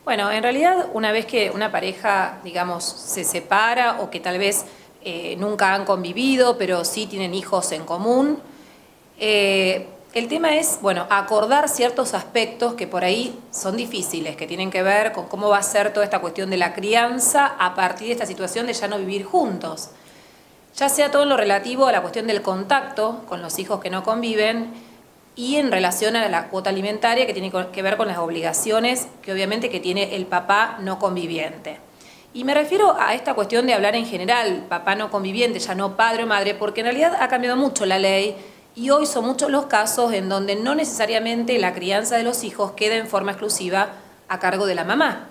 Bueno, en realidad una vez que una pareja, digamos, se separa o que tal vez nunca han convivido, pero sí tienen hijos en común, el tema es, bueno, acordar ciertos aspectos que por ahí son difíciles, que tienen que ver con cómo va a ser toda esta cuestión de la crianza a partir de esta situación de ya no vivir juntos. Ya sea todo en lo relativo a la cuestión del contacto con los hijos que no conviven y en relación a la cuota alimentaria que tiene que ver con las obligaciones que obviamente que tiene el papá no conviviente. Y me refiero a esta cuestión de hablar en general, papá no conviviente, ya no padre o madre, porque en realidad ha cambiado mucho la ley y hoy son muchos los casos en donde no necesariamente la crianza de los hijos queda en forma exclusiva a cargo de la mamá.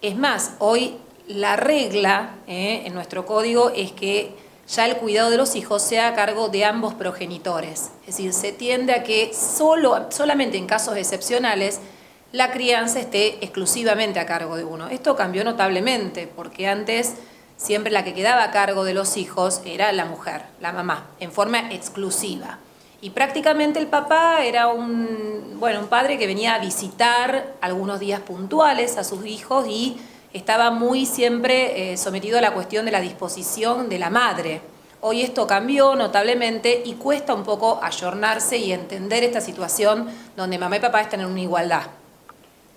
Es más, hoy la regla en nuestro código es que ya el cuidado de los hijos sea a cargo de ambos progenitores. Es decir, se tiende a que solamente en casos excepcionales la crianza esté exclusivamente a cargo de uno. Esto cambió notablemente, porque antes siempre la que quedaba a cargo de los hijos era la mujer, la mamá, en forma exclusiva. Y prácticamente el papá era un padre que venía a visitar algunos días puntuales a sus hijos y estaba muy siempre sometido a la cuestión de la disposición de la madre. Hoy esto cambió notablemente y cuesta un poco ayornarse y entender esta situación donde mamá y papá están en una igualdad.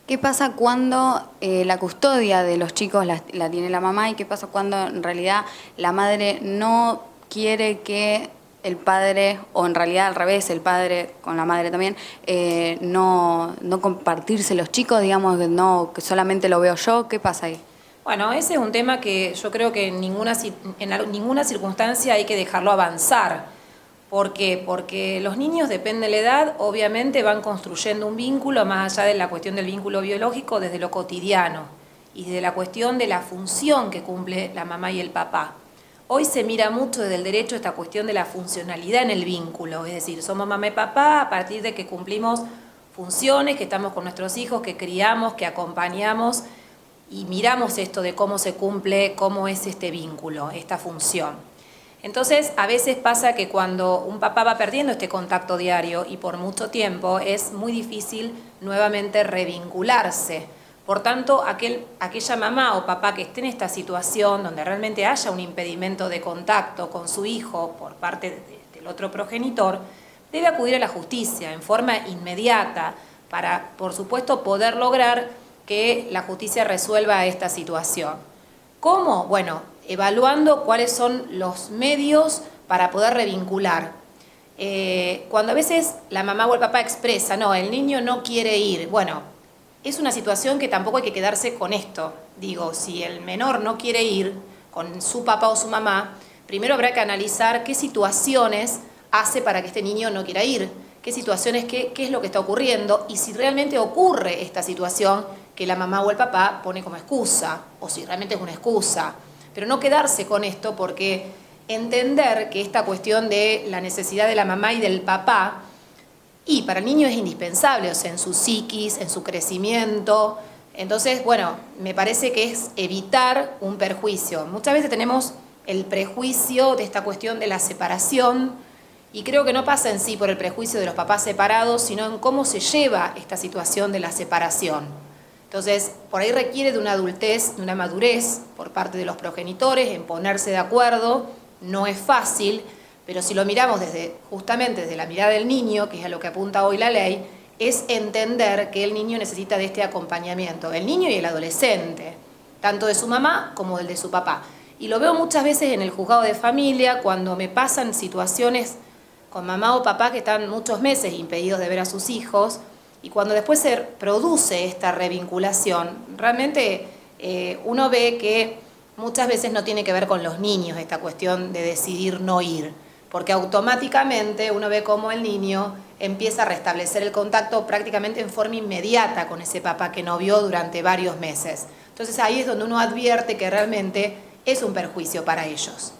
¿Qué pasa cuando la custodia de los chicos la tiene la mamá y qué pasa cuando en realidad la madre no quiere que el padre, o en realidad al revés, el padre con la madre también, no compartirse los chicos, digamos, que solamente lo veo yo? ¿Qué pasa ahí? Bueno, ese es un tema que yo creo que en ninguna circunstancia hay que dejarlo avanzar. ¿Por qué? Porque los niños, depende de la edad, obviamente van construyendo un vínculo más allá de la cuestión del vínculo biológico, desde lo cotidiano y desde la cuestión de la función que cumple la mamá y el papá. Hoy se mira mucho desde el derecho esta cuestión de la funcionalidad en el vínculo, es decir, somos mamá y papá a partir de que cumplimos funciones, que estamos con nuestros hijos, que criamos, que acompañamos y miramos esto de cómo se cumple, cómo es este vínculo, esta función. Entonces, a veces pasa que cuando un papá va perdiendo este contacto diario y por mucho tiempo, es muy difícil nuevamente revincularse. Por tanto, aquella mamá o papá que esté en esta situación donde realmente haya un impedimento de contacto con su hijo por parte del otro progenitor, debe acudir a la justicia en forma inmediata para, por supuesto, poder lograr que la justicia resuelva esta situación. ¿Cómo? Bueno, evaluando cuáles son los medios para poder revincular. Cuando a veces la mamá o el papá expresa, no, el niño no quiere ir, bueno, es una situación que tampoco hay que quedarse con esto. Digo, si el menor no quiere ir con su papá o su mamá, primero habrá que analizar qué situaciones hace para que este niño no quiera ir, qué situaciones, qué es lo que está ocurriendo y si realmente ocurre esta situación que la mamá o el papá pone como excusa o si realmente es una excusa. Pero no quedarse con esto porque entender que esta cuestión de la necesidad de la mamá y del papá y para el niño es indispensable, o sea, en su psiquis, en su crecimiento. Entonces, bueno, me parece que es evitar un perjuicio. Muchas veces tenemos el prejuicio de esta cuestión de la separación y creo que no pasa en sí por el prejuicio de los papás separados, sino en cómo se lleva esta situación de la separación. Entonces, por ahí requiere de una adultez, de una madurez por parte de los progenitores en ponerse de acuerdo. No es fácil, pero si lo miramos justamente desde la mirada del niño, que es a lo que apunta hoy la ley, es entender que el niño necesita de este acompañamiento, el niño y el adolescente, tanto de su mamá como del de su papá. Y lo veo muchas veces en el juzgado de familia, cuando me pasan situaciones con mamá o papá que están muchos meses impedidos de ver a sus hijos, y cuando después se produce esta revinculación, realmente uno ve que muchas veces no tiene que ver con los niños esta cuestión de decidir no ir, porque automáticamente uno ve cómo el niño empieza a restablecer el contacto prácticamente en forma inmediata con ese papá que no vio durante varios meses. Entonces ahí es donde uno advierte que realmente es un perjuicio para ellos.